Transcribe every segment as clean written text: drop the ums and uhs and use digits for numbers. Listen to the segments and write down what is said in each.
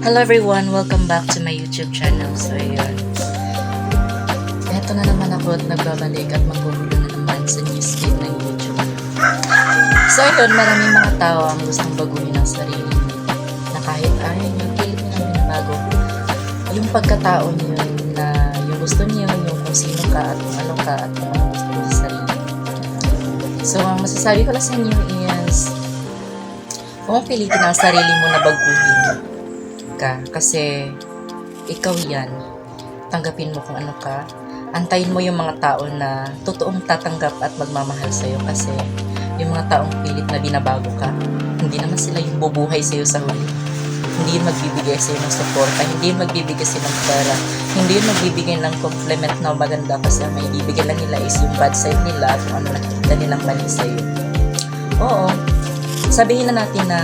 Hello everyone! Welcome back to my YouTube channel. So, ayun. Eto na naman ako at nagbabalik at magbubulo na naman sa newsfeed ng YouTube. So, ayun. Maraming mga tao ang gustong baguhin ang sarili na kahit ayaw nyo, pilit nyo binabago. Yung pagkatao nyo na yung gusto nyo, yung kung sino ka at kung ano ka at kung ano gusto nyo sa sarili. So, ang masasabi ko lang sa inyo is huwag pilitin ang sarili mo na baguhin ka kasi ikaw yan. Tanggapin mo kung ano ka. Antayin mo yung mga tao na totoong tatanggap at magmamahal sa'yo kasi yung mga taong pilit na binabago ka, hindi naman sila yung bubuhay sa'yo sa huli. Hindi yun magbibigay sa'yo ng suporta, hindi yun magbibigay sa'yo ng pera, hindi yun magbibigay ng compliment na maganda kasi ang may ibibigay lang nila is yung bad side nila at kung ano nakikita nilang mali sa'yo. Oo, sabihin na natin na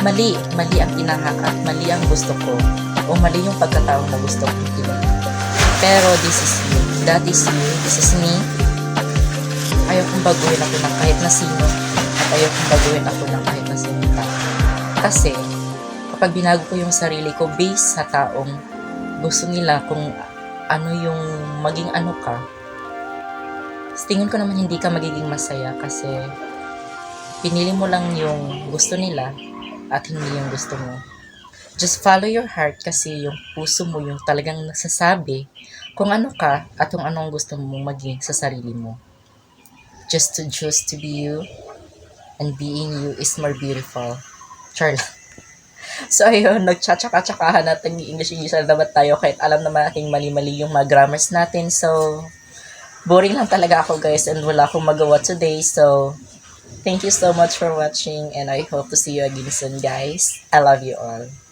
mali ang tinahak at mali ang gusto ko o mali yung pagkatao na gusto ko pero this is you, that is you, this is me. Ayaw kong baguhin ako ng kahit na sino at ayaw kong baguhin ako ng kahit na sino kasi kapag binago ko yung sarili ko based sa taong gusto nila kung ano yung maging ano ka, tingin ko naman hindi ka magiging masaya kasi pinili mo lang yung gusto nila at hindi yung gusto mo. Just follow your heart kasi yung puso mo yung talagang nasasabi kung ano ka at kung anong gusto mong maging sa sarili mo. Just to choose to be you and being you is more beautiful. Char lang. So ayun, nagtsatsaка-tsakahan natin yung English na dapat tayo kahit alam naman natin mali-mali yung mga grammars natin. So, boring lang talaga ako guys and wala akong magawa today. So, thank you so much for watching and I hope to see you again soon guys. I love you all.